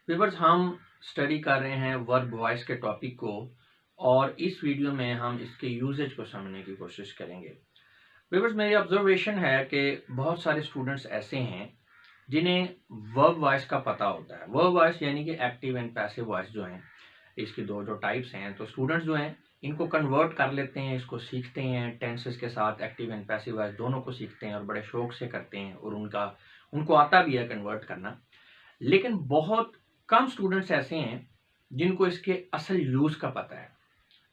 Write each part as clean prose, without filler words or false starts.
Viewers, हम study कर रहे हैं वर्ब वॉइस के टॉपिक को और इस वीडियो में हम इसके यूजेज को समझने की कोशिश करेंगे। व्यूअर्स, मेरी ऑब्जर्वेशन है कि बहुत सारे स्टूडेंट्स ऐसे हैं जिन्हें वर्ब वॉइस का पता होता है। वर्ब वॉइस यानी कि एक्टिव एंड पैसिव वॉइस जो हैं, इसकी दो जो टाइप्स हैं। तो स्टूडेंट्स जो हैं इनको कन्वर्ट कर लेते हैं, इसको सीखते हैं, टेंसेस के साथ एक्टिव एंड पैसिव वॉइस दोनों को सीखते हैं और बड़े शौक से करते हैं और उनको आता भी है कन्वर्ट करना। लेकिन बहुत कम स्टूडेंट्स ऐसे हैं जिनको इसके असल यूज का पता है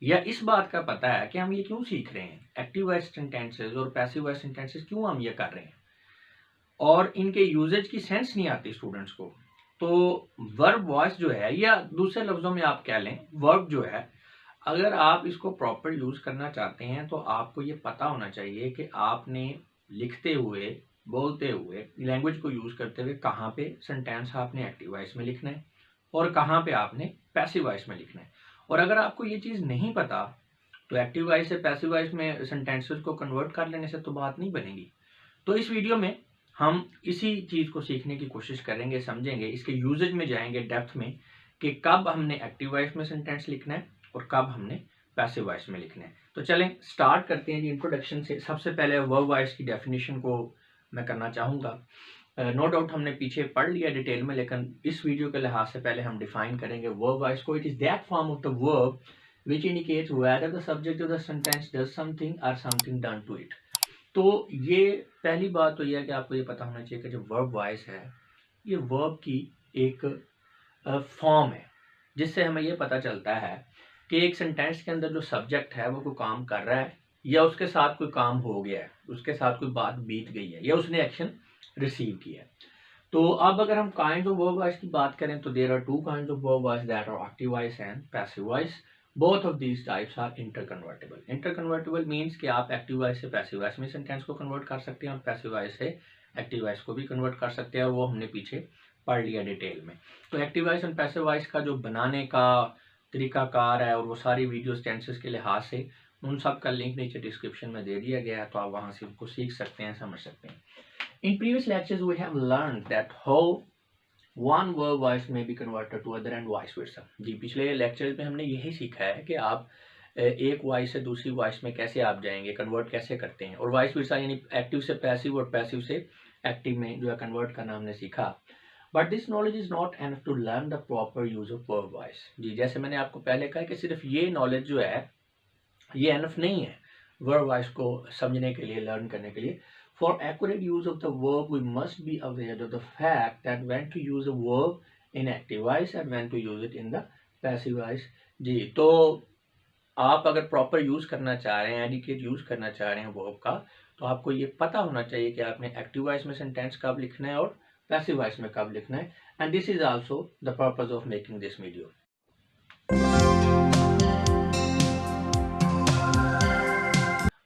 या इस बात का पता है कि हम ये क्यों सीख रहे हैं, एक्टिव वॉइस सेंटेंसेस और पैसिव वॉइस सेंटेंसेस क्यों हम ये कर रहे हैं, और इनके यूजेज की सेंस नहीं आती स्टूडेंट्स को। तो वर्ब वॉइस जो है, या दूसरे लफ्जों में आप कह लें वर्ब जो है, अगर आप इसको प्रॉपर यूज करना चाहते हैं तो आपको ये पता होना चाहिए कि आपने लिखते हुए, बोलते हुए, लैंग्वेज को यूज करते हुए कहाँ पे सेंटेंस आपने एक्टिव वॉइस में लिखना है और कहाँ पे आपने पैसिव वॉइस में लिखना है। और अगर आपको ये चीज़ नहीं पता तो एक्टिव वॉइस से पैसिव वॉइस में सेंटेंसेस को कन्वर्ट कर लेने से तो बात नहीं बनेगी। तो इस वीडियो में हम इसी चीज़ को सीखने की कोशिश करेंगे, समझेंगे, इसके यूजेज में जाएंगे डेप्थ में कि कब हमने एक्टिव वॉइस में सेंटेंस लिखना है और कब हमने पैसिव वॉइस में लिखना है। तो चलें स्टार्ट करते हैं जी इंट्रोडक्शन से। सबसे पहले वर्ब वॉइस की डेफिनेशन को मैं करना चाहूँगा। नो डाउट हमने पीछे पढ़ लिया डिटेल में, लेकिन इस वीडियो के लिहाज से पहले हम डिफाइन करेंगे वर्ब वॉइस को। It is that form of the verb which indicates whether the subject of the sentence does something or something done to it। तो ये पहली बात तो यह है कि आपको ये पता होना चाहिए कि जो वर्ब वॉइस है ये वर्ब की एक फॉर्म है, जिससे हमें ये पता चलता है कि एक सेंटेंस के अंदर जो सब्जेक्ट है वो कोई काम कर रहा है या उसके साथ कोई काम हो गया है, उसके साथ कोई बात बीत गई है या उसने एक्शन रिसीव किया है। तो अब अगर हम काइंड ऑफ वर्ब वॉइस की बात करें तो there are two kind of verb voice, that are active voice and passive voice. Both of these types are interconvertible. Interconvertible means कि आप एक्टिव वॉइस से पैसिव वॉइस में सेंटेंस को convert कर सकते हैं और पैसिव वॉइस से एक्टिव वॉइस को भी कन्वर्ट कर सकते हैं, और वो हमने पीछे पढ़ लिया डिटेल में। तो active voice and passive voice का जो बनाने का तरीकाकार है और वो सारी वीडियोस टेंसेस के लिहाज से, उन सब का लिंक नीचे डिस्क्रिप्शन में दे दिया गया है, तो आप वहाँ से उनको सीख सकते हैं, समझ सकते हैं। In previous lectures, we have learned that how one verb voice may be converted to other and vice versa। जी, पिछले लेक्चर्स में हमने यही सीखा है कि आप एक वॉइस से दूसरी वॉइस में कैसे आप जाएंगे, कन्वर्ट कैसे करते हैं, और वाइस वर्सा यानी एक्टिव से पैसिव और पैसिव से एक्टिव में जो है कन्वर्ट करना हमने सीखा। But this knowledge is not enough to learn the proper use of verb voice. जी, जैसे मैंने आपको पहले कहा कि सिर्फ ये नॉलेज जो है ये एनफ नहीं है वर्ब वॉइस को समझने के लिए, लर्न करने के लिए। For accurate use of the verb, we must be aware of the fact that when to use a verb in active voice and when to use it in the passive voice। जी, तो आप अगर proper use करना चाह रहे हैं, adequate use करना चाह रहे हैं वर्ब का, तो आपको ये पता होना चाहिए कि आपने एक्टिव वॉइस में सेंटेंस कब लिखना है और पैसिव वॉइस में कब लिखना है। And this is also the purpose of making this video.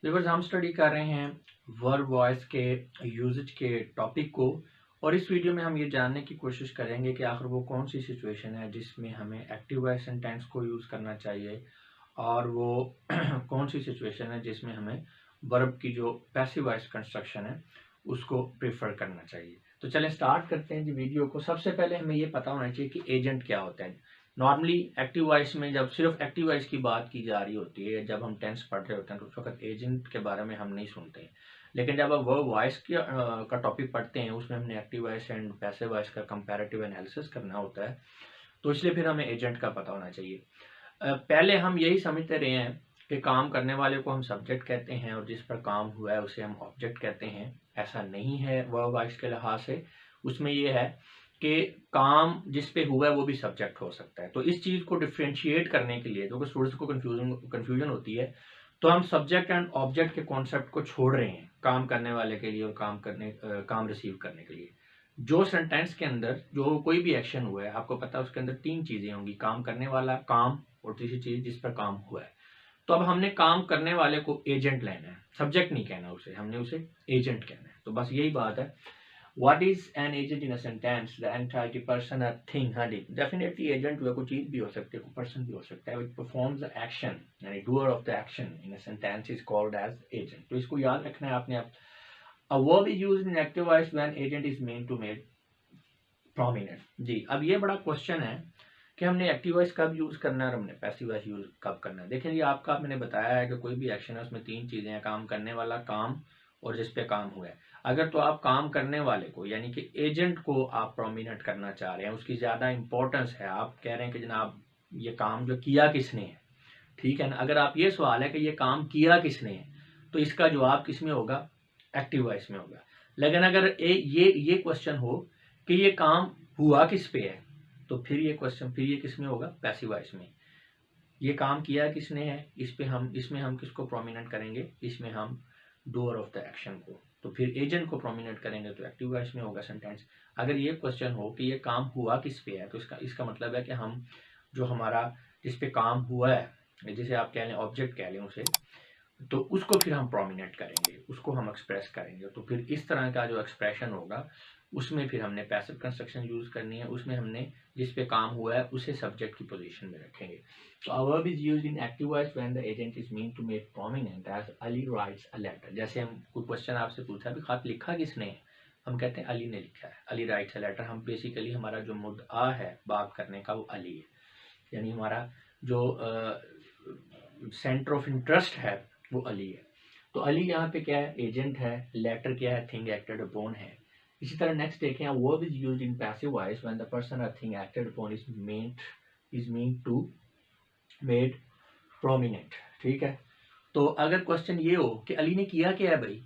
Viewers, हम स्टडी कर रहे हैं वर्ब वॉइस के यूजेज के टॉपिक को, और इस वीडियो में हम ये जानने की कोशिश करेंगे कि आखिर वो कौन सी सिचुएशन है जिसमें हमें एक्टिव वॉइस सेंटेंस को यूज़ करना चाहिए और वो कौन सी सिचुएशन है जिसमें हमें वर्ब की जो पैसिव वॉइस कंस्ट्रक्शन है उसको प्रेफर करना चाहिए। तो चलें स्टार्ट करते हैं जी वीडियो को। सबसे पहले हमें ये पता होना चाहिए कि एजेंट क्या होता है। नॉर्मली एक्टिव वॉइस में जब सिर्फ एक्टिव वॉइस की बात की जा रही होती है, जब हम टेंस पढ़ रहे होते हैं, तो उस वक्त एजेंट के बारे में हम नहीं सुनते हैं। लेकिन जब आप वर्ब वॉइस का टॉपिक पढ़ते हैं, उसमें हमने active voice and passive voice का कंपैरेटिव एनालिसिस करना होता है, तो इसलिए फिर हमें एजेंट का पता होना चाहिए। पहले हम यही समझते रहे हैं कि काम करने वाले को हम सब्जेक्ट कहते हैं और जिस पर काम हुआ है उसे हम ऑब्जेक्ट कहते हैं। ऐसा नहीं है वर्ब वॉइस के लिहाज से। उसमें यह है कि काम जिस पे हुआ है वो भी सब्जेक्ट हो सकता है। तो इस चीज़ को डिफ्रेंशिएट करने के लिए, क्योंकि स्टूडेंट्स को कन्फ्यूजन होती है, तो हम सब्जेक्ट एंड ऑब्जेक्ट के कॉन्सेप्ट को छोड़ रहे हैं काम करने वाले के लिए और काम रिसीव करने के लिए। जो सेंटेंस के अंदर जो कोई भी एक्शन हुआ है, आपको पता है उसके अंदर तीन चीज़ें होंगी, काम करने वाला, काम, और तीसरी चीज़ जिस पर काम हुआ है। तो अब हमने काम करने वाले को एजेंट लेना है, सब्जेक्ट नहीं कहना उसे, हमने उसे एजेंट कहना है। तो बस यही बात है। What is an agent in a sentence? The entity, person or thing। हाँ जी, डेफिनेटली एजेंट कोई चीज़ भी हो सकती है, कोई पर्सन भी हो सकता है। Which performs the action, यानी doer of the action in a sentence is called as agent। तो इसको याद रखना है आपने। A verb is used in active voice when agent is meant to made prominent. जी, अब ये बड़ा क्वेश्चन है कि हमने एक्टिव वॉइस कब यूज़ करना है और हमने पैसिव वॉइस यूज़ कब करना है। देखिए जी, आपका मैंने बताया है कि कोई भी एक्शन है उसमें 3 चीज़ें हैं, काम करने वाला, काम और जिस पे काम हुआ है। अगर तो आप काम करने वाले को यानी कि एजेंट को आप प्रोमिनेंट करना चाह रहे हैं, उसकी ज़्यादा इंपॉर्टेंस है, आप कह रहे हैं कि जनाब ये काम जो किया किसने है, ठीक है ना। अगर आप ये सवाल है कि ये काम किया किसने है, तो इसका जवाब किस में होगा, एक्टिव वॉइस में होगा। लेकिन अगर ये क्वेश्चन हो कि ये काम हुआ किस पे है, तो फिर ये किस में होगा, पैसिव वॉइस में। ये काम किया किसने है, इसमें हम किसको प्रोमिनेंट करेंगे, इसमें हम डूअर ऑफ द एक्शन को। तो फिर एजेंट को प्रोमिनेंट करेंगे तो एक्टिव वॉइस में होगा सेंटेंस। अगर ये क्वेश्चन हो कि ये काम हुआ किस पे है, तो इसका मतलब है कि हम जो हमारा जिस पे काम हुआ है, जिसे आप कह लें ऑब्जेक्ट कह लें उसे, तो उसको फिर हम प्रोमिनेंट करेंगे, उसको हम एक्सप्रेस करेंगे। तो फिर इस तरह का जो एक्सप्रेशन होगा उसमें फिर हमने पैसिव कंस्ट्रक्शन यूज करनी है, उसमें हमने जिस पे काम हुआ है उसे सब्जेक्ट की पोजीशन में रखेंगे। तो a verb is used in active voice when the agent is mean to make prominent as Ali writes a letter. जैसे हम कोई क्वेश्चन आपसे पूछा भी खत लिखा किसने है, हम कहते हैं अली ने लिखा है, अली राइट्स अ लेटर। हम बेसिकली हमारा जो मुद्दा है बात करने का वो अली है, यानी हमारा जो सेंटर ऑफ इंटरेस्ट है वो अली है। तो अली यहाँ पे क्या है, एजेंट है, लेटर क्या है, थिंग एक्टेड अपॉन है। इसी तरह नेक्स्ट देखें, verb is used in passive voice when the person और thing acted upon is mean to made prominent, ठीक है। तो अगर क्वेश्चन ये हो कि अली ने किया क्या है भाई,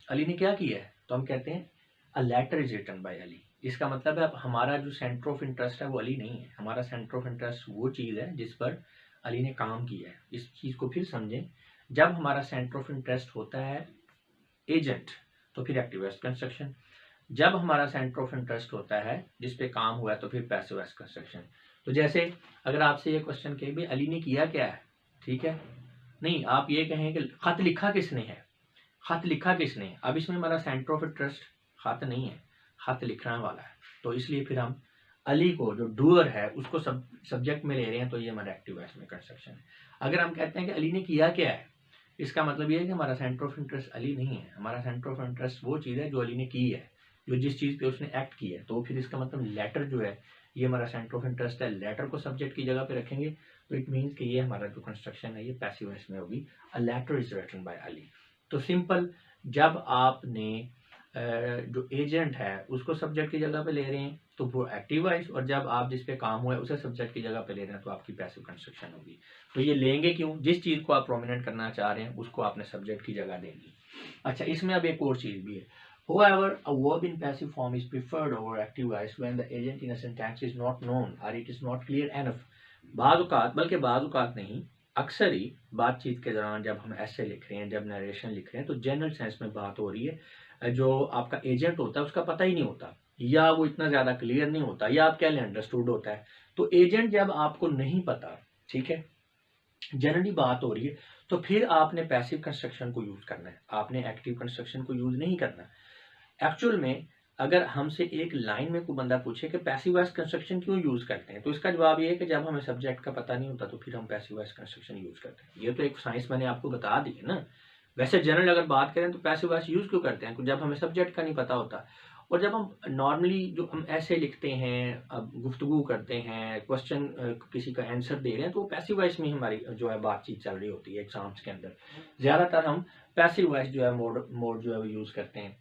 अली ने क्या किया है, तो हम कहते हैं a letter is written by Ali. इसका मतलब है अब हमारा जो सेंटर ऑफ इंटरेस्ट है वो अली नहीं है, हमारा सेंटर ऑफ इंटरेस्ट वो चीज़ है जिस पर अली ने काम किया है। इस चीज़ को फिर समझें, जब हमारा सेंटर ऑफ इंटरेस्ट होता है एजेंट तो फिर एक्टिव वॉइस कंस्ट्रक्शन, जब हमारा सेंटर ऑफ इंटरेस्ट होता है जिस पे काम हुआ है तो फिर पैसिव वॉइस कंस्ट्रक्शन। तो जैसे अगर आपसे ये क्वेश्चन कहे भाई अली ने किया क्या है, ठीक है, नहीं आप ये कहें कि खत लिखा किसने है, खत लिखा किसने है। अब इसमें हमारा सेंटर ऑफ इंटरेस्ट खत नहीं है, खत लिखने वाला है, तो इसलिए फिर हम अली को जो डूअर है उसको सब्जेक्ट में ले रहे हैं, तो ये हमारा एक्टिव वॉइस में कंस्ट्रक्शन है। अगर हम कहते हैं कि अली ने किया क्या है, इसका मतलब ये है कि हमारा सेंटर ऑफ इंटरेस्ट अली नहीं है, हमारा सेंटर ऑफ इंटरेस्ट वो चीज़ है जो अली ने की है, जो जिस चीज़ पे उसने एक्ट किया है। तो फिर इसका मतलब लेटर जो है ये हमारा सेंटर ऑफ इंटरेस्ट है, लेटर को सब्जेक्ट की जगह पे रखेंगे, तो इट मीन्स कि ये हमारा जो कंस्ट्रक्शन है ये पैसिव वॉइस में होगी, a letter is written by Ali. तो सिंपल, जब आपने जो एजेंट है उसको सब्जेक्ट की जगह पे ले रहे हैं तो वो एक्टिव वॉइस, और जब आप जिस पे काम हुआ है उसे सब्जेक्ट की जगह पे ले रहे हैं तो आपकी पैसिव कंस्ट्रक्शन होगी। तो ये लेंगे क्यों, जिस चीज़ को आप प्रोमिनेंट करना चाह रहे हैं उसको आपने सब्जेक्ट की जगह देनी। अच्छा, इसमें अब एक और चीज़ भी है, however a verb in passive form is preferred over active voice when the agent in a sentence is not known or it is not clear enough। बाज़-औक़ात, बल्कि बाज़-औक़ात नहीं, अक्सर ही बातचीत के दौरान जब हम ऐसे लिख रहे हैं, जब नरेशन लिख रहे हैं, तो जनरल सेंस में बात हो रही है, जो आपका एजेंट होता है उसका पता ही नहीं होता, या वो इतना ज़्यादा क्लियर नहीं होता, या आप कह लें अंडरस्टूड होता है। तो एजेंट जब आपको नहीं पता, ठीक है, जनरली बात हो रही है, तो फिर आपने पैसिव कंस्ट्रक्शन को यूज़ करना है, आपने एक्टिव कंस्ट्रक्शन को यूज़ नहीं करना। एक्चुअल में अगर हमसे एक लाइन में कोई बंदा पूछे कि पैसिव वॉइस कंस्ट्रक्शन क्यों यूज़ करते हैं, तो इसका जवाब ये है कि जब हमें सब्जेक्ट का पता नहीं होता तो फिर हम पैसिव वॉइस कंस्ट्रक्शन यूज़ करते हैं। ये तो एक साइंस मैंने आपको बता दी है ना। वैसे जनरल अगर बात करें तो पैसिव वॉइस यूज़ क्यों करते हैं, जब हमें सब्जेक्ट का नहीं पता होता। और जब हम नॉर्मली जो हम ऐसे लिखते हैं, अब गुफ्तगू करते हैं, क्वेश्चन किसी का आंसर दे रहे हैं, तो पैसिव वॉइस में हमारी जो है बातचीत चल रही होती है एग्जाम्स के अंदर। ज़्यादातर हम पैसिव वॉइस जो है मोड जो है वो यूज़ करते हैं।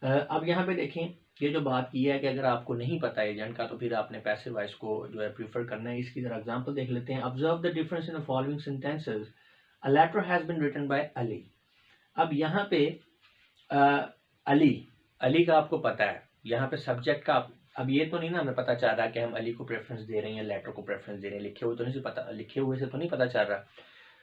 अब यहाँ पे देखें, ये जो बात की है कि अगर आपको नहीं पता एजेंट का तो फिर आपने पैसिव वॉइस को जो है प्रीफर करना है। इसकी जरा एग्जांपल देख लेते हैं। Observe the difference in the following sentences, a letter has been written by Ali. अब यहाँ पे अली का आपको पता है, यहाँ पे सब्जेक्ट का अब ये तो नहीं ना हमें पता चल रहा कि हम अली को प्रेफरेंस दे रहे हैं या लेटर को प्रेफरेंस दे रहे हैं, लिखे हुए से तो नहीं पता चल रहा।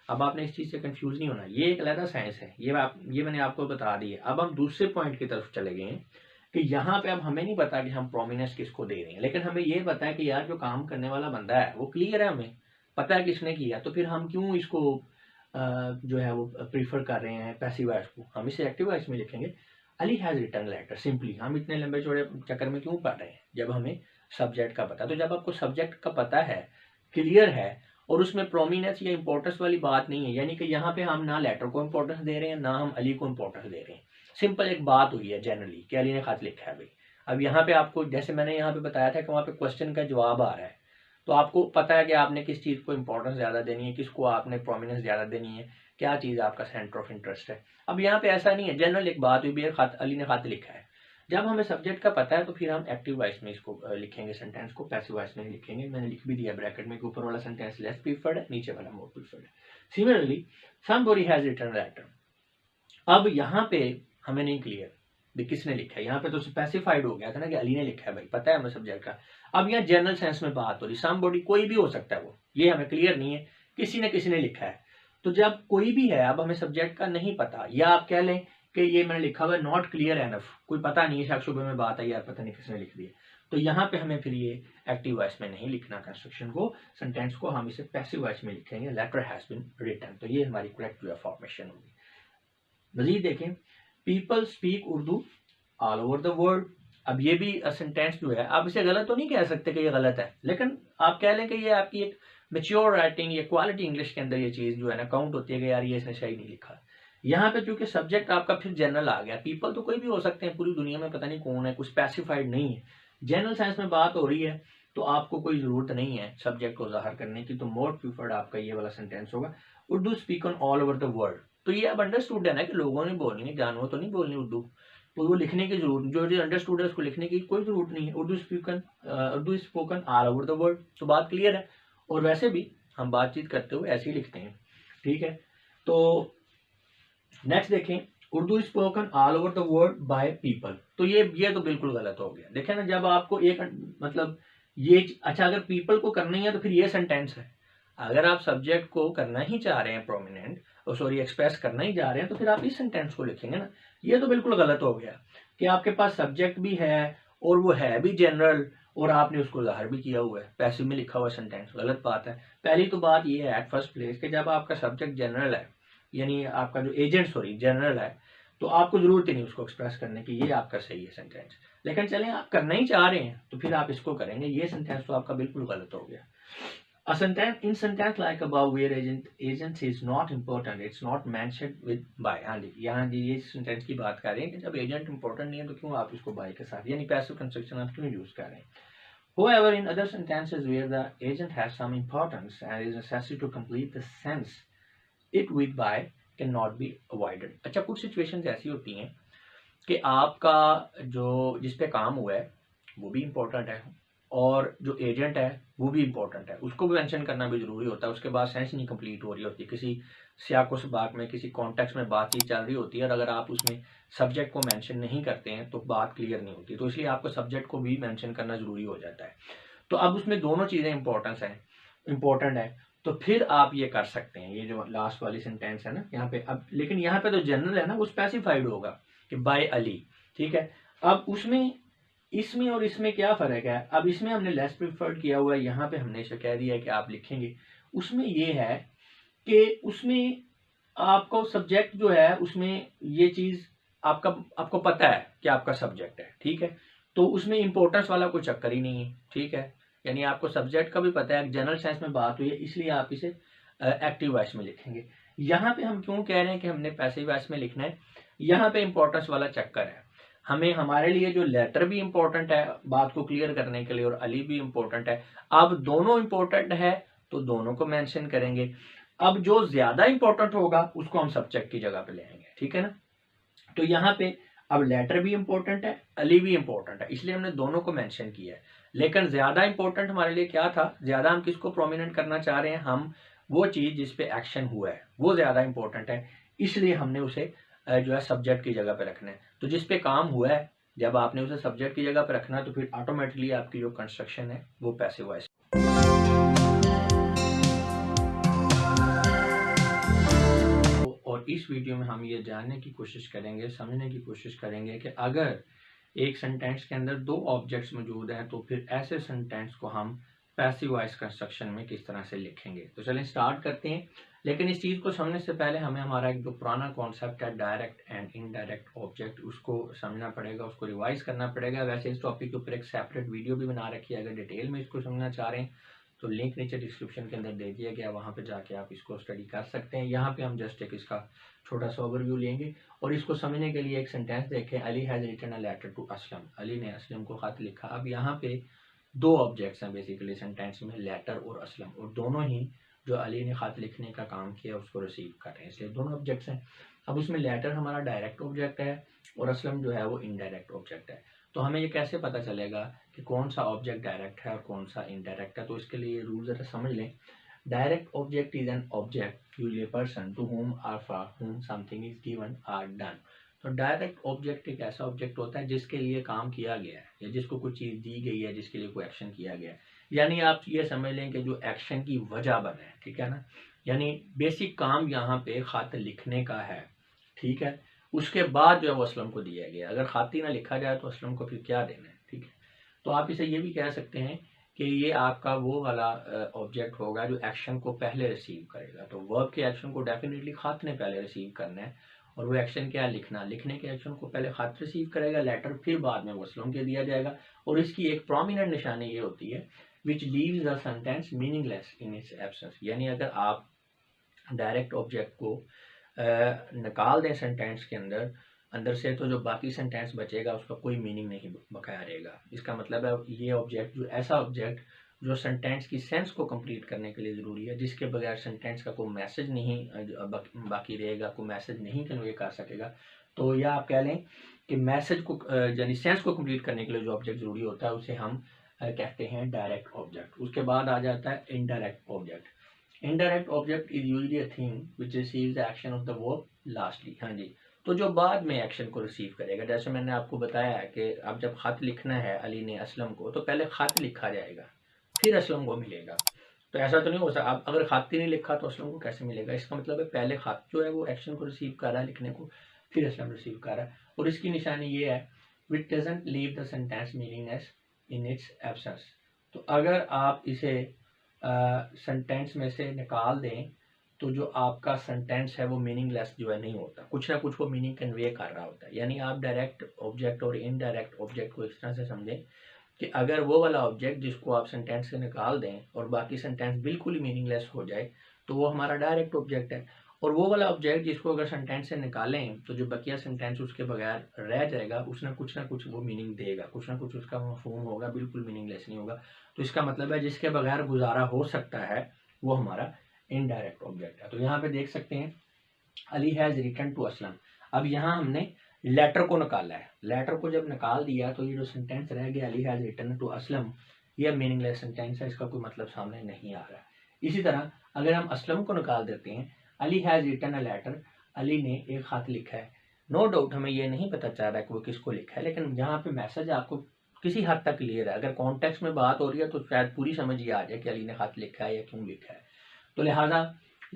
अब आपने इस चीज़ से कंफ्यूज नहीं होना, ये एक अलग साइंस है, ये मैंने आपको बता दी है। अब हम दूसरे पॉइंट की तरफ चले गए हैं कि यहाँ पे अब हमें नहीं पता कि हम प्रोमिनेंस किसको दे रहे हैं, लेकिन हमें ये पता है कि यार जो काम करने वाला बंदा है वो क्लियर है, हमें पता है किसने किया, तो फिर हम क्यों इसको जो है वो प्रीफर कर रहे हैं पैसिव वॉइस को, हम इसे एक्टिव वॉइस में लिखेंगे। Ali has written letter simply. हम इतने लंबे चौड़े चक्कर में क्यों पढ़ रहे हैं जब हमें सब्जेक्ट का पता है। तो जब आपको सब्जेक्ट का पता है, क्लियर है, और उसमें प्रोमिनेंस या इंपॉर्टेंस वाली बात नहीं है, यानी कि यहाँ पे हम ना लेटर को इंपॉर्टेंस दे रहे हैं ना हम अली को इंपॉर्टेंस दे रहे हैं। सिंपल एक बात हुई है जनरली कि अली ने खत लिखा है भाई, अब यहाँ पे आपको, जैसे मैंने यहाँ पे बताया था कि वहाँ पे क्वेश्चन का जवाब आ रहा है, तो आपको पता है कि आपने किस चीज़ को इंपॉर्टेंस ज़्यादा देनी है, किसको आपने प्रोमिनेंस ज़्यादा देनी है, क्या चीज़ आपका सेंटर ऑफ इंटरेस्ट है। अब यहाँ पे ऐसा नहीं है, जनरल एक बात हुई भी है, अली ने खत लिखा है, जब हमें सब्जेक्ट का पता है तो फिर हम एक्टिव वॉइस में इसको लिखेंगे, सेंटेंस को पैसिव वॉइस में लिखेंगे। मैंने लिख भी दिया ब्रैकेट में, ऊपर वाला सेंटेंस लेस प्रीफर्ड है, नीचे वाला मोर प्रीफर्ड है। Similarly somebody has written letter, अब यहाँ पे हमें नहीं क्लियर भी किसने लिखा है, यहाँ पे तो स्पेसिफाइड हो गया था ना कि अली ने लिखा है, भाई पता है हमें सब्जेक्ट का। अब यहाँ जनरल सेंस में बात हो रही, समबडी कोई भी हो सकता है, वो ये हमें क्लियर नहीं है, किसी ने लिखा है। तो जब कोई भी है, अब हमें सब्जेक्ट का नहीं पता, या आप कह लें कि ये मैंने लिखा हुआ है नॉट क्लियर एनफ, कोई पता नहीं है, शक शुबे में बात है यार, पता नहीं किसने लिख दिया, तो यहाँ पे हमें फिर ये एक्टिव वॉइस में नहीं लिखना कंस्ट्रक्शन को, सेंटेंस को हम इसे पैसिव वॉइस में लिखेंगे, लेटर हैज बीन रिटन। तो ये हमारी करेक्ट जो है फॉर्मेशन होगी। मजीद देखें, people speak Urdu all over the world. अब ये भी सेंटेंस जो है, आप इसे गलत तो नहीं कह सकते कि ये गलत है, लेकिन आप कह लें कि ये आपकी एक मेच्योर राइटिंग या क्वालिटी इंग्लिश के अंदर ये चीज़ जो है ना काउंट होती है कि यार ये इसने सही नहीं लिखा। यहाँ पे चूंकि सब्जेक्ट आपका फिर जनरल आ गया, पीपल तो कोई भी हो सकते हैं पूरी दुनिया में, पता नहीं कौन है, कुछ स्पेसिफाइड नहीं है, जनरल सेंस में बात हो रही है, तो आपको कोई ज़रूरत नहीं है सब्जेक्ट को जाहिर करने की, तो मोर प्रीफर्ड आपका ये वाला सेंटेंस होगा। Urdu speak on all over the world, तो ये अब अंडरस्टूड है ना कि लोगों ने बोलनी है, जानवर तो नहीं बोलनी उर्दू, तो वो लिखने की जरूरत, जो अंडरस्टूड है उसको लिखने की कोई जरूरत नहीं है। Urdu spoken all over the world, तो बात क्लियर है। और वैसे भी हम बातचीत करते हुए ऐसे ही लिखते हैं, ठीक है। तो नेक्स्ट देखें, Urdu spoken all over the world by people, तो ये तो बिल्कुल गलत हो गया। देखें ना, जब आपको एक मतलब ये अच्छा, अगर पीपल को करना ही है तो फिर ये सेंटेंस है, अगर आप सब्जेक्ट को करना ही चाह रहे हैं प्रोमिनेंट, सॉरी एक्सप्रेस करना ही जा रहे हैं, तो फिर आप इस सेंटेंस को लिखेंगे ना। ये तो बिल्कुल गलत हो गया कि आपके पास सब्जेक्ट भी है और वो है भी जनरल, और आपने उसको जाहिर भी किया हुआ है, पैसिव में लिखा हुआ सेंटेंस, गलत बात है। पहली तो बात ये है एट फर्स्ट प्लेस कि जब आपका सब्जेक्ट जनरल है, यानी आपका जो एजेंट जनरल है, तो आपको जरूरत ही नहीं उसको एक्सप्रेस करने की, ये आपका सही है सेंटेंस। लेकिन चलें आप करना ही चाह रहे हैं तो फिर आप इसको करेंगे, ये सेंटेंस तो आपका बिल्कुल गलत हो गया। A sentence in sentence like above where agent is not important, it's not mentioned with by। हाँ जी, यहाँ जी ये सेंटेंस की बात कर रहे हैं कि जब एजेंट इंपॉर्टेंट नहीं है तो क्यों आप इसको बाय के साथ, यानी पैसिव कंस्ट्रक्शन आप क्यों यूज कर रहे हैं। However, in other sentences where the agent has some importance and is necessary to complete the sense, it with by cannot be avoided। अच्छा, कुछ सिचुएशंस ऐसी होती हैं कि आपका जो जिस पे काम हुआ है वो भी इम्पोर्टेंट है, और जो एजेंट है वो भी इम्पोर्टेंट है, उसको भी मेंशन करना भी जरूरी होता है, उसके बाद सेंस नहीं कंप्लीट हो रही होती, किसी सियाको सबाक में किसी कॉन्टेक्स्ट में बातचीत चल रही होती है, और अगर आप उसमें सब्जेक्ट को मेंशन नहीं करते हैं तो बात क्लियर नहीं होती, तो इसलिए आपको सब्जेक्ट को भी मेंशन करना जरूरी हो जाता है। तो अब उसमें दोनों चीज़ें इम्पोर्टेंट है, तो फिर आप ये कर सकते हैं, ये जो लास्ट वाली सेंटेंस है ना यहाँ पे। अब लेकिन यहाँ पे तो जनरल है ना, वो स्पेसिफाइड होगा कि बाय अली, ठीक है। अब उसमें इसमें और इसमें क्या फ़र्क है, अब इसमें हमने लेस प्रिफर्ड किया हुआ है, यहाँ पे हमने इसे कह दिया है कि आप लिखेंगे। उसमें ये है कि उसमें आपको सब्जेक्ट जो है उसमें ये चीज़ आपको पता है कि आपका सब्जेक्ट है, ठीक है, तो उसमें इंपॉर्टेंस वाला कोई चक्कर ही नहीं है, ठीक है, यानी आपको सब्जेक्ट का भी पता है, जनरल सेंस में बात हुई है, इसलिए आप इसे एक्टिव वॉइस में लिखेंगे। यहाँ पे हम क्यों कह रहे हैं कि हमने पैसिव वॉइस में लिखना है, यहाँ पे इंपॉर्टेंस वाला चक्कर है, हमें हमारे लिए जो लेटर भी इम्पोर्टेंट है बात को क्लियर करने के लिए, और अली भी इम्पोर्टेंट है। अब दोनों इम्पोर्टेंट है तो दोनों को मेंशन करेंगे। अब जो ज्यादा इम्पोर्टेंट होगा उसको हम सब्जेक्ट की जगह पे ले आएंगे, ठीक है ना। तो यहाँ पे अब लेटर भी इम्पोर्टेंट है, अली भी इम्पोर्टेंट है, इसलिए हमने दोनों को मेंशन किया है। लेकिन ज्यादा इंपॉर्टेंट हमारे लिए क्या था, ज्यादा हम किसको प्रोमिनेंट करना चाह रहे हैं, हम वो चीज जिसपे एक्शन हुआ है वो ज्यादा इंपॉर्टेंट है, इसलिए हमने उसे जो है सब्जेक्ट की जगह पे रखना है। तो जिस पे काम हुआ है जब आपने उसे सब्जेक्ट की जगह पे रखना है तो फिर ऑटोमेटिकली आपकी जो कंस्ट्रक्शन है वो पैसिव वॉइस। और इस वीडियो में हम ये जानने की कोशिश करेंगे, समझने की कोशिश करेंगे कि अगर एक सेंटेंस के अंदर दो ऑब्जेक्ट्स मौजूद हैं तो फिर ऐसे सेंटेंस को हम पैसिव वॉइस कंस्ट्रक्शन में किस तरह से लिखेंगे। तो चलें स्टार्ट करते हैं। लेकिन इस चीज़ को समझने से पहले हमें हमारा एक जो पुराना कॉन्सेप्ट है डायरेक्ट एंड इनडायरेक्ट ऑब्जेक्ट, उसको समझना पड़ेगा, उसको रिवाइज करना पड़ेगा। वैसे इस टॉपिक के ऊपर एक सेपरेट वीडियो भी बना रखी है, अगर डिटेल में इसको समझना चाह रहे हैं तो लिंक नीचे डिस्क्रिप्शन के अंदर दे दिया गया, वहाँ पे जाके आप इसको स्टडी कर सकते हैं। यहाँ पे हम जस्ट एक इसका छोटा सा ओवरव्यू लेंगे और इसको समझने के लिए एक सेंटेंस देखें। Ali has written a letter to Aslam, Ali ने असलम को खत लिखा। अब यहाँ पे दो ऑब्जेक्ट्स हैं बेसिकली सेंटेंस में, लेटर और असलम, और दोनों ही जो अली ने खत लिखने का काम किया उसको रिसीव कर रहे हैं, इसलिए दोनों ऑब्जेक्ट्स हैं। अब उसमें लेटर हमारा डायरेक्ट ऑब्जेक्ट है और असलम जो है वो इनडायरेक्ट ऑब्जेक्ट है। तो हमें ये कैसे पता चलेगा कि कौन सा ऑब्जेक्ट डायरेक्ट है और कौन सा इनडायरेक्ट है? तो इसके लिए रूल ज़रा समझ लें। Direct object is an object usually a person to whom or for whom something is given or done। तो डायरेक्ट ऑब्जेक्ट एक ऐसा ऑब्जेक्ट होता है जिसके लिए काम किया गया है या जिसको कुछ चीज़ दी गई है, जिसके लिए कोई एक्शन किया गया है। यानी आप ये समझ लें कि जो एक्शन की वजह बने, ठीक है ना। यानी बेसिक काम यहाँ पे खत लिखने का है, ठीक है। उसके बाद जो है वो असलम को दिया गया। अगर खत ही ना लिखा जाए तो असलम को फिर क्या देना है, ठीक है। तो आप इसे ये भी कह सकते हैं कि ये आपका वो वाला ऑब्जेक्ट होगा जो एक्शन को पहले रिसीव करेगा। तो वर्ब के एक्शन को डेफिनेटली खत ने पहले रिसीव करना है, और वो एक्शन क्या है, लिखना। लिखने के एक्शन को पहले खत रिसीव करेगा, लेटर, फिर बाद में वसलों के दिया जाएगा। और इसकी एक प्रोमिनेंट निशानी ये होती है विच leaves the sentence meaningless in its absence. यानी अगर आप डायरेक्ट ऑब्जेक्ट को निकाल दें सेंटेंस के अंदर से, तो जो बाकी सेंटेंस बचेगा उसका कोई मीनिंग नहीं बकाया रहेगा। इसका मतलब है ये ऑब्जेक्ट जो ऐसा ऑब्जेक्ट जो सेंटेंस की सेंस को कंप्लीट करने के लिए ज़रूरी है, जिसके बगैर सेंटेंस का कोई मैसेज नहीं बाकी रहेगा, कोई मैसेज नहीं कन्वे कर सकेगा। तो या आप कह लें कि मैसेज को यानी सेंस को कंप्लीट करने के लिए जो ऑब्जेक्ट ज़रूरी होता है उसे हम कहते हैं डायरेक्ट ऑब्जेक्ट। उसके बाद आ जाता है indirect object. Indirect object is usually a thing which receives the action of the verb lastly. हाँ जी, तो जो बाद में एक्शन को रिसीव करेगा। जैसे मैंने आपको बताया है कि अब जब खत लिखना है अली ने असलम को, तो पहले खत लिखा जाएगा, फिर असलम को मिलेगा। तो ऐसा तो नहीं हो सकता, अब अगर खत ही नहीं लिखा तो असलम को कैसे मिलेगा? इसका मतलब है पहले खत जो है वो एक्शन को रिसीव कर रहा है, लिखने को, फिर असलम रिसीव कर रहा है। और इसकी निशानी ये है विच doesn't leave the sentence meaningless in its absence. तो अगर आप इसे सेंटेंस में से निकाल दें तो जो आपका सेंटेंस है वो मीनिंगलेस जो है नहीं होता, कुछ ना कुछ वो मीनिंग कन्वे कर रहा होता है। यानी आप डायरेक्ट ऑब्जेक्ट और इनडायरेक्ट ऑब्जेक्ट को इस तरह से समझें कि अगर वो वाला ऑब्जेक्ट जिसको आप सेंटेंस से निकाल दें और बाकी सेंटेंस बिल्कुल ही मीनिंगलेस हो जाए तो वो हमारा डायरेक्ट ऑब्जेक्ट है। और वो वाला ऑब्जेक्ट जिसको अगर सेंटेंस से निकालें तो जो बकिया सेंटेंस उसके बगैर रह जाएगा, उसने कुछ ना कुछ वो मीनिंग देगा, कुछ ना कुछ उसका मफहूम होगा, बिल्कुल मीनिंगलेस नहीं होगा। तो इसका मतलब है जिसके बगैर गुजारा हो सकता है वो हमारा इनडायरेक्ट ऑब्जेक्ट है। तो यहाँ पे देख सकते हैं Ali has written to Aslam. अब यहाँ हमने लेटर को निकाला है। लेटर को जब निकाल दिया तो ये जो सेंटेंस रह गया Ali has written to Aslam, ये मीनिंगलेस सेंटेंस है, इसका कोई मतलब सामने नहीं आ रहा है। इसी तरह अगर हम असलम को निकाल देते हैं, Ali has written a letter, Ali ने एक खत लिखा है। नो डाउट हमें ये नहीं पता चल रहा है कि वो किसको लिखा है, लेकिन यहाँ पे मैसेज आपको किसी हद तक क्लियर है। अगर कॉन्टेक्स्ट में बात हो रही है तो शायद पूरी समझ ये आ जाए कि अली ने खत लिखा है या क्यों लिखा है। तो लिहाजा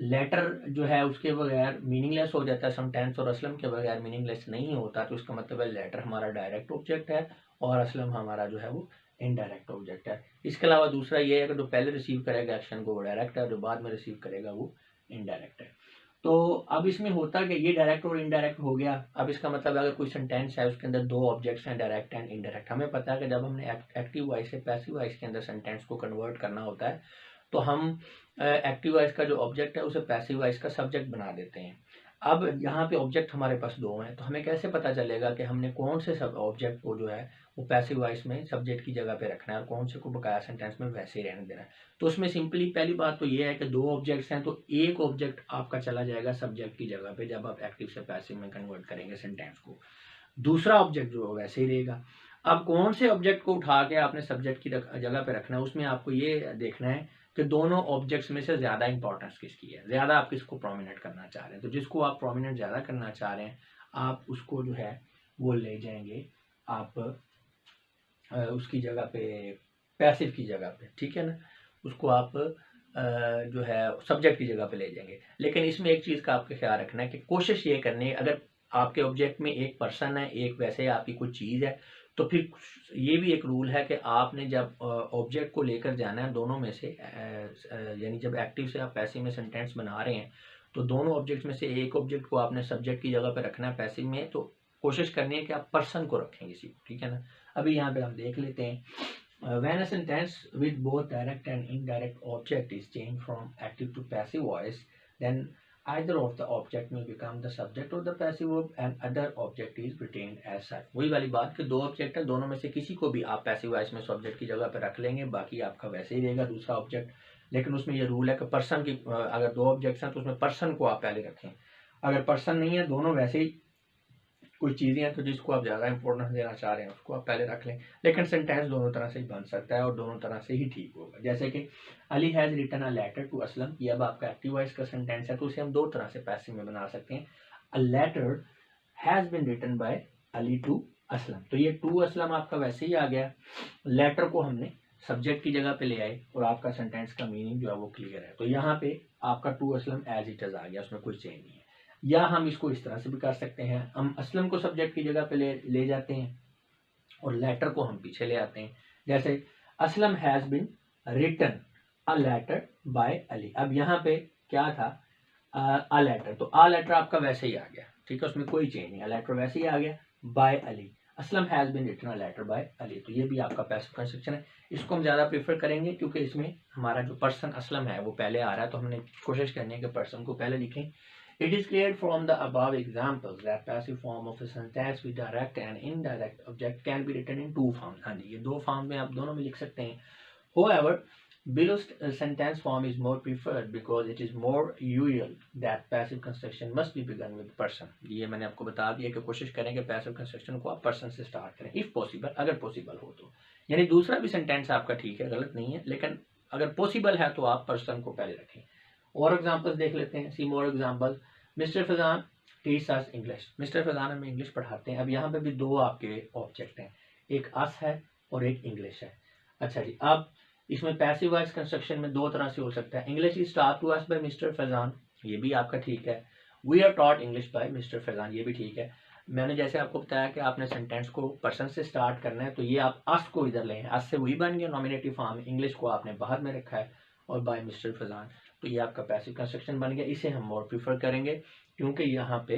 लेटर जो है उसके बगैर मीनिंगलेस हो जाता है सेंटेंस, और असलम के बगैर मीनिंगलेस नहीं होता। तो इसका मतलब है लेटर हमारा डायरेक्ट ऑब्जेक्ट है और असलम हमारा जो है वो इनडायरेक्ट ऑब्जेक्ट है। इसके अलावा दूसरा ये है कि जो पहले रिसीव करेगा एक्शन को वो डायरेक्ट है, जो बाद में रिसीव करेगा वो इनडायरेक्ट है। तो अब इसमें होता कि ये डायरेक्ट और इनडायरेक्ट हो गया। अब इसका मतलब अगर कोई सेंटेंस है उसके अंदर दो ऑब्जेक्ट्स हैं, डायरेक्ट एंड इनडायरेक्ट। हमें पता है कि जब हमने एक्टिव वॉइस से पैसिव वॉइस के अंदर सेंटेंस को कन्वर्ट करना होता है तो हम एक्टिव वॉइस का जो ऑब्जेक्ट है उसे पैसिव वॉइस का सब्जेक्ट बना देते हैं। अब यहाँ पे ऑब्जेक्ट हमारे पास दो हैं, तो हमें कैसे पता चलेगा कि हमने कौन से सब ऑब्जेक्ट को जो है वो पैसिव वॉइस में सब्जेक्ट की जगह पे रखना है और कौन से को बकाया सेंटेंस में वैसे ही रहने देना है? तो उसमें सिंपली पहली बात तो ये है कि दो ऑब्जेक्ट्स हैं, तो एक ऑब्जेक्ट आपका चला जाएगा सब्जेक्ट की जगह पे जब आप एक्टिव से पैसिव में कन्वर्ट करेंगे सेंटेंस को। दूसरा ऑब्जेक्ट जो वैसे ही रहेगा। अब कौन से ऑब्जेक्ट को उठा के आपने सब्जेक्ट की जगह पे रखना है, उसमें आपको ये देखना है कि दोनों ऑब्जेक्ट्स में से ज़्यादा इंपॉर्टेंस किसकी है, ज़्यादा आप किसको प्रोमिनेंट करना चाह रहे हैं। तो जिसको आप प्रोमिनेंट ज़्यादा करना चाह रहे हैं आप उसको जो है वो ले जाएंगे आप उसकी जगह पे, पैसिव की जगह पे, ठीक है ना। उसको आप जो है सब्जेक्ट की जगह पे ले जाएंगे। लेकिन इसमें एक चीज़ का आपके ख्याल रखना है कि कोशिश ये करनी है, अगर आपके ऑब्जेक्ट में एक पर्सन है, एक वैसे आपकी कोई चीज़ है, तो फिर ये भी एक रूल है कि आपने जब ऑब्जेक्ट को लेकर जाना है दोनों में से, यानी जब एक्टिव से आप पैसिव में सेंटेंस बना रहे हैं तो दोनों ऑब्जेक्ट में से एक ऑब्जेक्ट को आपने सब्जेक्ट की जगह पे रखना है पैसिव में। तो कोशिश करनी है कि आप पर्सन को रखें किसी को, ठीक है ना। अभी यहाँ पे हम देख लेते हैं When a sentence with both direct and indirect object is changed from active to passive voice, then either of the object may become the subject of the passive verb and other object is retained as such. वही वाली बात कि दो object है, दोनों में से किसी को भी आप पैसिव वॉइस में सब्जेक्ट की जगह पर रख लेंगे, बाकी आपका वैसे ही रहेगा दूसरा ऑब्जेक्ट। लेकिन उसमें ये रूल है कि पर्सन की, अगर दो ऑब्जेक्ट्स हैं तो उसमें पर्सन को आप पहले रखें। अगर पर्सन नहीं है, दोनों वैसे ही कोई चीज़ें हैं तो जिसको आप ज़्यादा इंपॉर्टेंस देना चाह रहे हैं उसको आप पहले रख लें। लेकिन सेंटेंस दोनों तरह से ही बन सकता है और दोनों तरह से ही ठीक होगा। जैसे कि Ali has written a letter to Aslam, ये अब आपका एक्टिव वॉइस का सेंटेंस है तो उसे हम दो तरह से पैसिव में बना सकते हैं। A letter has been written by Ali to Aslam, तो ये टू असलम आपका वैसे ही आ गया, लेटर को हमने सब्जेक्ट की जगह पे ले आए और आपका सेंटेंस का मीनिंग जो है वो क्लियर है। तो यहाँ पे आपका टू असलम एज इट इज आ गया, उसमें कोई चेंज नहीं है। या हम इसको इस तरह से भी कर सकते हैं, हम असलम को सब्जेक्ट की जगह पे ले जाते हैं और लेटर को हम पीछे ले आते हैं। जैसे Aslam has been written a letter by Ali, अब यहाँ पे क्या था, अ लेटर, तो अ लेटर आपका वैसे ही आ गया, ठीक है, उसमें कोई चेंज नहीं, अ लेटर वैसे ही आ गया। By Ali, Aslam has been written a letter by Ali, तो ये भी आपका पैसिव कंस्ट्रक्शन है। इसको हम ज़्यादा प्रेफर करेंगे क्योंकि इसमें हमारा जो पर्सन असलम है वो पहले आ रहा है, तो हमने कोशिश करनी है कि पर्सन को पहले लिखें। It is clear from the above examples that passive form of a sentence with direct and indirect object can be written in two forms. हाँ जी, ये दो फॉर्म में आप दोनों में लिख सकते हैं। However, below sentence form is more preferred because it is more usual that passive construction must be begun with person. ये मैंने आपको बता दिया कि कोशिश करें कि passive construction को आप person से start करें, if possible, अगर possible हो तो। यानी दूसरा भी sentence आपका ठीक है, गलत नहीं है, लेकिन अगर possible है तो आप person को पहले रखें। और एग्जाम्पल्स देख लेते हैं, see more example. Mister Faizan teach us English, mister Faizan हमें इंग्लिश पढ़ाते हैं। अब यहाँ पे भी दो आपके ऑब्जेक्ट हैं, एक अस है और एक इंग्लिश है। अच्छा जी, अब इसमें पैसिव वॉइस कंस्ट्रक्शन में दो तरह से हो सकता है। English is taught to us by mister Faizan, ये भी आपका ठीक है। We are taught English by mister Faizan, ये भी ठीक है। मैंने जैसे आपको बताया कि आपने सेंटेंस को पर्सन से स्टार्ट करना है, तो ये आप अस को इधर लें, अस से वही बन गया नॉमिनेटिव फॉर्म, इंग्लिश को आपने बाहर में रखा है और बाय मिस्टर फैजान, तो ये आपका पैसिव कंस्ट्रक्शन बन गया। इसे हम मोर प्रीफर करेंगे क्योंकि यहाँ पे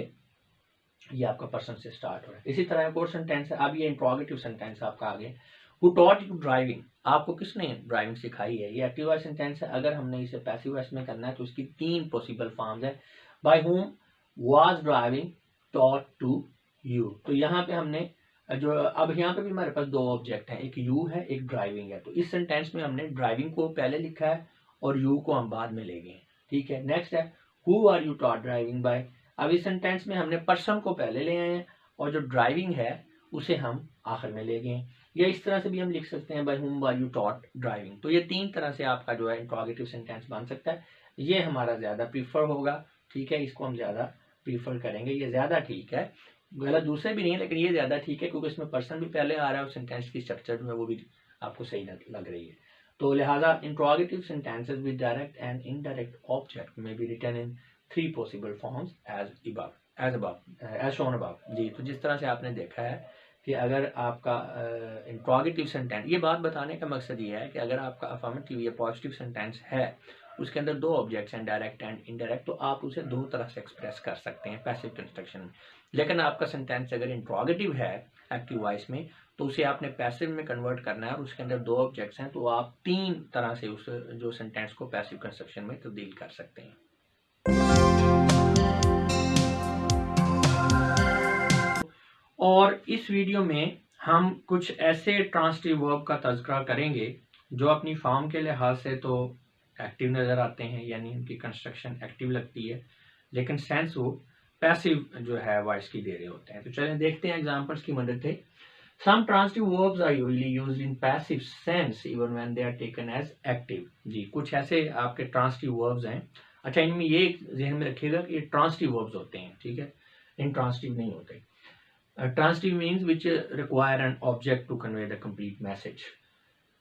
ये आपका पर्सन से स्टार्ट हो रहा है। इसी तरह एक और सेंटेंस है, अब ये इंट्रोगेटिव सेंटेंस आपका आगे, हु टॉट यू ड्राइविंग, आपको किसने ड्राइविंग सिखाई है, ये एक्टिव वॉइस सेंटेंस है। अगर हमने इसे पैसिव वॉइस में करना है तो इसकी तीन पॉसिबल फॉर्म्स है। By whom was driving taught to you, तो यहाँ पे हमने जो, अब यहाँ पे भी हमारे पास दो ऑब्जेक्ट हैं, एक यू है एक ड्राइविंग है, तो इस सेंटेंस में हमने ड्राइविंग को पहले लिखा है और यू को हम बाद में ले गए, ठीक है। नेक्स्ट है who are you taught driving by, अब इस सेंटेंस में हमने पर्सन को पहले ले आए हैं और जो ड्राइविंग है उसे हम आखिर में ले गए। या इस तरह से भी हम लिख सकते हैं by whom are you taught driving. तो ये तीन तरह से आपका जो है इंट्रोगेटिव सेंटेंस बन सकता है। ये हमारा ज़्यादा प्रीफर होगा, ठीक है, इसको हम ज़्यादा प्रीफर करेंगे, ये ज़्यादा ठीक है। गलत दूसरे भी नहीं है लेकिन ये ज़्यादा ठीक है क्योंकि इसमें पर्सन भी पहले आ रहा है और सेंटेंस की स्ट्रक्चर जो है वो भी आपको सही लग रही है। तो लिहाजा interrogative sentences with direct and indirect object में be written in three possible forms as shown above. जी, तो जिस तरह से आपने देखा है कि अगर आपका इंट्रोगेटिव सेंटेंस, ये बात बताने का मकसद ये है कि अगर आपका अफर्मेटिव या पॉजिटिव सेंटेंस है, उसके अंदर दो ऑब्जेक्ट्स हैं डायरेक्ट एंड इनडायरेक्ट, तो आप उसे दो तरह से एक्सप्रेस कर सकते हैं पैसिव कंस्ट्रक्शन में। लेकिन आपका सेंटेंस अगर इंट्रोगेटिव है एक्टिव वॉइस में, तो उसे आपने पैसिव में कन्वर्ट करना है और उसके अंदर दो ऑब्जेक्ट्स हैं, तो आप तीन तरह से उस जो सेंटेंस को पैसिव कंस्ट्रक्शन में तब्दील कर सकते हैं। और इस वीडियो में हम कुछ ऐसे ट्रांसिटिव वर्ब का तज़किरा करेंगे जो अपनी फॉर्म के लिहाज से तो एक्टिव नज़र आते हैं, यानी उनकी कंस्ट्रक्शन एक्टिव लगती है, लेकिन सेंस वो पैसिव जो है वॉइस की दे रहे होते हैं। तो चलें देखते हैं एग्जांपल्स की मदद से। Some transitive verbs are usually used in passive sense even when they are taken as active। जी, कुछ ऐसे आपके ट्रांसिटिव वर्ब्स हैं। अच्छा, इनमें ये ध्यान में रखिएगा कि ये ट्रांसिटिव वर्ब्स होते हैं, ठीक है, इंट्रांसिटिव नहीं होते। Transitive means which require an object to convey the complete message.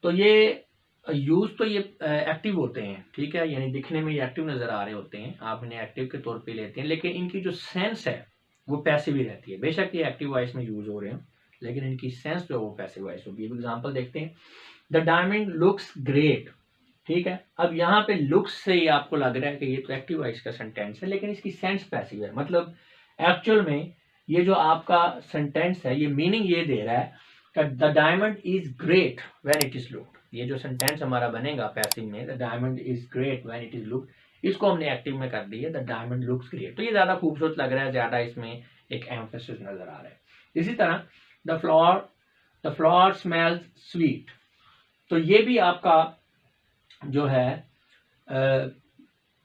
तो ये यूज तो ये एक्टिव होते हैं, ठीक है, यानी दिखने में ये एक्टिव नज़र आ रहे होते हैं, आप इन्हें एक्टिव के तौर पे लेते हैं, लेकिन इनकी जो सेंस है वो पैसिव ही रहती है। बेशक ये एक्टिव वॉइस में यूज हो रहे हैं लेकिन इनकी सेंस जो है वो पैसिव वॉइस होगी। अब एग्जांपल देखते हैं, द डायमंड लुक्स ग्रेट, ठीक है। अब यहाँ पे लुक्स से ही आपको लग रहा है कि ये तो एक्टिव वॉइस का सेंटेंस है, लेकिन इसकी सेंस पैसिव है। मतलब एक्चुअल में ये जो आपका सेंटेंस है ये मीनिंग ये दे रहा है the diamond is great when it is looked, ये जो सेंटेंस हमारा बनेगा पैसिव में, the diamond is great when it is looked, इसको हमने एक्टिव में कर दिया, द डायमंड लुक्स ग्रेट। तो ये ज्यादा खूबसूरत लग रहा है, ज्यादा इसमें एक एम्फेसिस नजर आ रहा है। इसी तरह द फ्लावर स्मेल्स स्वीट, तो ये भी आपका जो है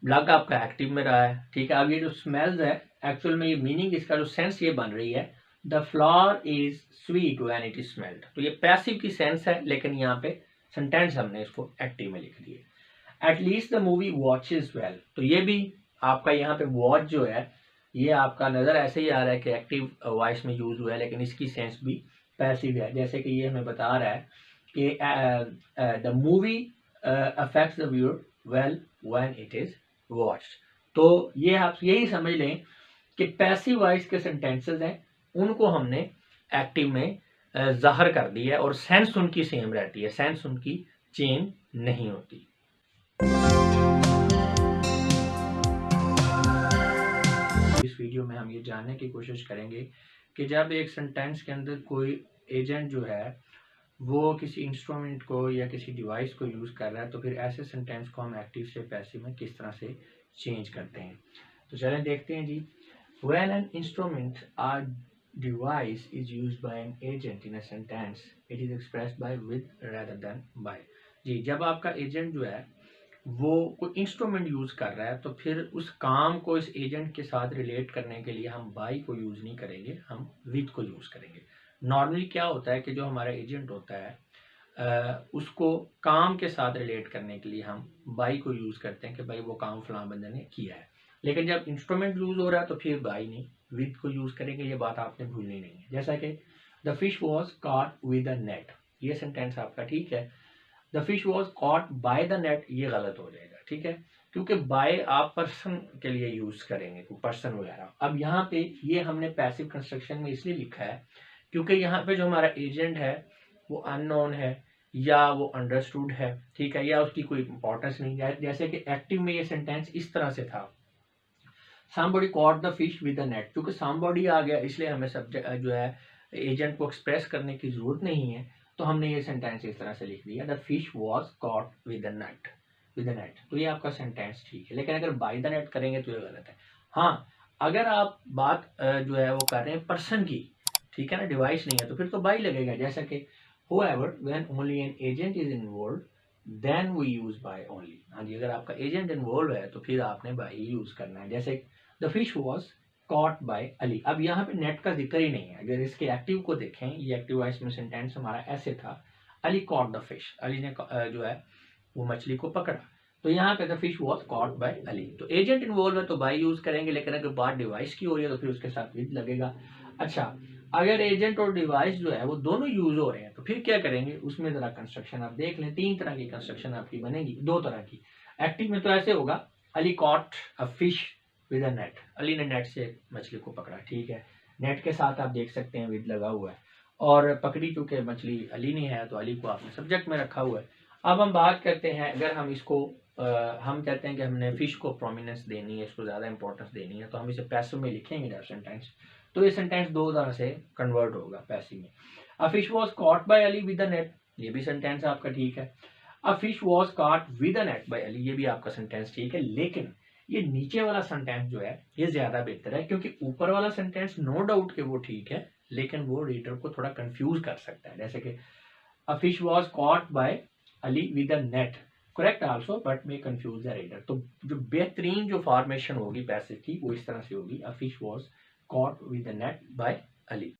लग आपका एक्टिव में रहा है, ठीक है। अब ये जो स्मेल्स है, एक्चुअल में ये मीनिंग, इसका जो सेंस ये बन रही है, the flower is sweet when it is smelled, तो ये पैसिव की सेंस है, लेकिन यहाँ पे सेंटेंस हमने इसको एक्टिव में लिख दिया। At least the movie watches well, तो ये भी आपका यहाँ पे वॉच जो है, ये आपका नजर ऐसे ही आ रहा है कि एक्टिव वॉइस में यूज हुआ है, लेकिन इसकी सेंस भी पैसिव है। जैसे कि ये हमें बता रहा है कि the movie affects the viewer well when it is watched, तो ये आप यही समझ लें कि पैसिव वॉइस के सेंटेंसेस हैं, उनको हमने एक्टिव में ज़ाहिर कर दिया है, और सेंस उनकी सेम रहती है, सेंस उनकी चेंज नहीं होती। इस वीडियो में हम ये जानने की कोशिश करेंगे कि जब एक सेंटेंस के अंदर कोई एजेंट जो है वो किसी इंस्ट्रूमेंट को या किसी डिवाइस को यूज़ कर रहा है, तो फिर ऐसे सेंटेंस को हम एक्टिव से पैसिव में किस तरह से चेंज करते हैं। तो चलें देखते हैं जी। When an instrument or device is used by an agent in a sentence, it is expressed by with rather than by। जी, जब आपका एजेंट जो है वो कोई इंस्ट्रूमेंट यूज कर रहा है, तो फिर उस काम को इस एजेंट के साथ रिलेट करने के लिए हम बाई को यूज नहीं करेंगे, हम विद को यूज करेंगे। नॉर्मली क्या होता है कि जो हमारा एजेंट होता है उसको काम के साथ रिलेट करने के लिए हम बाई को यूज करते हैं कि भाई वो काम फलां बंदे ने किया है, लेकिन जब इंस्ट्रूमेंट यूज हो रहा है तो फिर बाई नहीं, विद को यूज करेंगे। ये बात आपने भूलनी नहीं है। जैसा कि the fish was caught with a net, ये सेंटेंस आपका ठीक है। The fish was caught by the net, ये गलत हो जाएगा, ठीक है, क्योंकि बाय आप पर्सन के लिए यूज करेंगे, पर्सन वगैरह। अब यहाँ पे ये हमने पैसिव कंस्ट्रक्शन में इसलिए लिखा है क्योंकि यहाँ पे जो हमारा एजेंट है वो अननोन है या वो अंडरस्टूड है, ठीक है, या उसकी कोई इंपॉर्टेंस नहीं है। जैसे कि एक्टिव में ये सेंटेंस इस तरह से था, somebody caught the fish with a net, क्योंकि somebody आ गया इसलिए हमें सब्जेक्ट जो है एजेंट को एक्सप्रेस करने की जरूरत नहीं है, तो हमने ये सेंटेंस इस तरह से लिख दिया, the fish was caught with a net, with a net. तो ये आपका सेंटेंस ठीक है, लेकिन अगर बाय द नेट करेंगे तो ये गलत है। हाँ, अगर आप बात जो है वो कर रहे हैं पर्सन की, ठीक है ना, डिवाइस नहीं है, तो फिर तो बाय लगेगा। जैसा कि whoever when only an agent is involved then we use by only। हाँ जी, अगर आपका एजेंट इन्वॉल्व है तो फिर आपने बाय यूज करना है। जैसे the fish was caught by Ali, अब यहाँ पे नेट का जिक्र ही नहीं है। अगर इसके एक्टिव को देखें, ये एक्टिव वॉइस में सेंटेंस हमारा ऐसे था, Ali caught the fish, Ali ने जो है वो मछली को पकड़ा, तो यहाँ पे the fish was caught by Ali. तो एजेंट इन्वॉल्व है तो बाय यूज करेंगे, लेकिन अगर बात डिवाइस की हो रही है तो फिर उसके साथ विद लगेगा। अच्छा, अगर एजेंट और डिवाइस जो है वो दोनों यूज हो रहे हैं तो फिर क्या करेंगे, उसमें जरा कंस्ट्रक्शन आप देख लें। 3 तरह की कंस्ट्रक्शन आपकी बनेगी, 2 तरह की। एक्टिव में तो ऐसे होगा, Ali caught a fish with a net, Ali ने नेट से मछली को पकड़ा, ठीक है, नेट के साथ आप देख सकते हैं विद लगा हुआ है, और पकड़ी चूंकि मछली अली ने है तो अली को आपने सब्जेक्ट में रखा हुआ है। अब हम बात करते हैं, अगर हम इसको हम कहते हैं कि हमने फिश को प्रोमिनेंस देनी है, इसको ज़्यादा इंपॉर्टेंस देनी है, तो हम इसे पैसिव में लिखेंगे जब सेंटेंस, तो ये सेंटेंस 2 तरह से कन्वर्ट होगा पैसिव में। A fish was caught by Ali with a net, ये भी सेंटेंस आपका ठीक है। A fish was caught with a net by Ali, ये भी आपका सेंटेंस ठीक है, लेकिन ये नीचे वाला सेंटेंस जो है ये ज्यादा बेहतर है, क्योंकि ऊपर वाला सेंटेंस नो डाउट कि वो ठीक है, लेकिन वो रीडर को थोड़ा कंफ्यूज कर सकता है। जैसे कि अ fish was caught by Ali with a net, correct also but may confuse the reader. तो जो बेहतरीन जो फॉर्मेशन होगी पैसिव की वो इस तरह से होगी, a fish was caught with a net by Ali.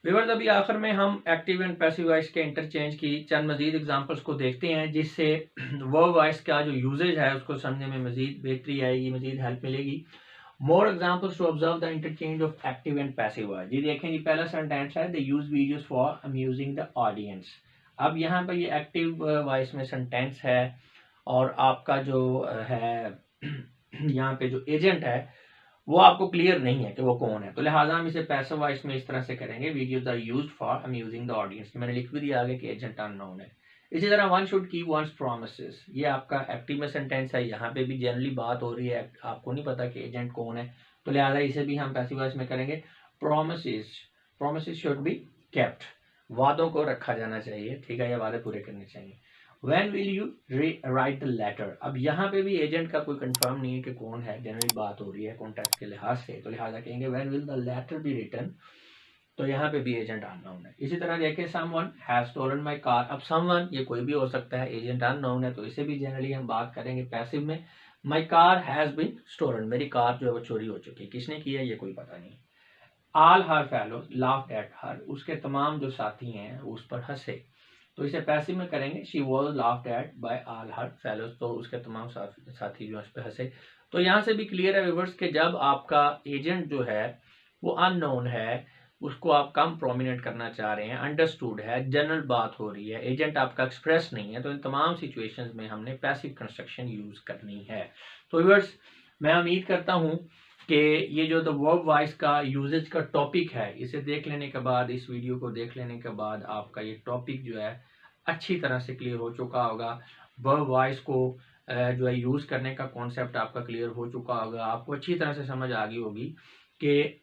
Viewers, अभी आखिर में हम एक्टिव एंड पैसिव वॉइस के इंटरचेंज की चंद मजीद एग्जांपल्स को देखते हैं, जिससे वर्ब वॉइस का जो यूजेज है उसको समझने में मजीद बेहतरी आएगी, मजीद हेल्प मिलेगी। More examples to observe the interchange of active and passive voice. जी देखें, ये पहला सेंटेंस है, they use videos for amusing the audience. अब यहाँ पर ये एक्टिव वॉइस में सेंटेंस है, और आपका जो है यहाँ पे जो एजेंट है वो आपको क्लियर नहीं है कि वो कौन है, तो लिहाजा हम इसे पैसिव वॉइस में इस तरह से करेंगे, videos are used for amusing the audience. मैंने लिख भी दिया आगे कि एजेंट अननोन है। इसी तरह one should keep once promises, ये आपका एक्टिव में सेंटेंस है, यहाँ पे भी जनरली बात हो रही है, आपको नहीं पता कि एजेंट कौन है, तो लिहाजा इसे भी हम पैसिव वॉइस में करेंगे, promises, promises should be kept. वादों को रखा जाना चाहिए, ठीक है, या वादे पूरे करने चाहिए। When will you write the letter? अब यहाँ पे भी एजेंट का कोई कंफर्म नहीं है कि कौन है, जनरली बात हो रही है कॉन्टेक्स्ट के लिहाज से, तो लिहाजा कहेंगे when will the letter be written, तो यहाँ पे भी एजेंट अननोन है। इसी तरह देखें someone has stolen my car, अब someone ये कोई भी हो सकता है, एजेंट अननोन है, तो इसे भी जनरली हम बात करेंगे पैसिव में। my car has been stolen, मेरी कार जो है वो चोरी हो चुकी है, किसने किया ये कोई पता नहीं। all her fellows laughed at her, उसके तमाम जो साथी हैं उस पर हंसे, तो इसे पैसिव में करेंगे she was laughed at by all her fellows, तो उसके तमाम साथी जो उस पर हंसे। तो यहाँ से भी क्लियर है व्यूअर्स कि जब आपका एजेंट जो है वो अननोन है, उसको आप कम प्रोमिनेंट करना चाह रहे हैं, अंडरस्टूड है, जनरल बात हो रही है, एजेंट आपका एक्सप्रेस नहीं है, तो इन तमाम सिचुएशंस में हमने पैसिव कंस्ट्रक्शन यूज करनी है। तो व्यूअर्स मैं उम्मीद करता हूँ कि ये जो द वर्ब वॉइस का यूजेज का टॉपिक है, इसे देख लेने के बाद, इस वीडियो को देख लेने के बाद आपका ये टॉपिक जो है अच्छी तरह से क्लियर हो चुका होगा। वर्ब वॉइस को जो है यूज़ करने का कॉन्सेप्ट आपका क्लियर हो चुका होगा, आपको अच्छी तरह से समझ आ गई होगी कि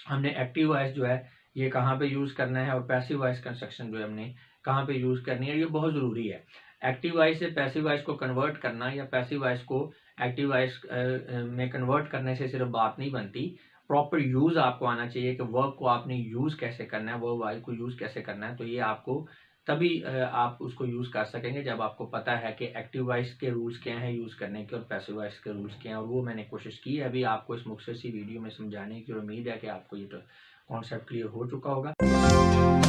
हमने एक्टिव वॉइस जो है ये कहाँ पे यूज़ करना है और पैसिव वॉइस कंस्ट्रक्शन जो है हमने कहाँ पे यूज़ करनी है, ये बहुत ज़रूरी है। एक्टिव वॉइस से पैसिव वॉइस को कन्वर्ट करना या पैसिव वॉइस को एक्टिव वॉइस में कन्वर्ट करने से सिर्फ बात नहीं बनती, प्रॉपर यूज़ आपको आना चाहिए कि वर्ब को आपने यूज़ कैसे करना है, वर्ब वॉइस को यूज़ कैसे करना है। तो ये आपको तभी आप उसको यूज़ कर सकेंगे जब आपको पता है कि एक्टिव वॉइस के रूल्स क्या हैं यूज़ करने के और पैसिव वॉइस के रूल्स क्या हैं, और वो मैंने कोशिश की है अभी आपको इस मुख्तसर सी वीडियो में समझाने की, और उम्मीद है कि आपको ये कॉन्सेप्ट क्लियर हो चुका होगा।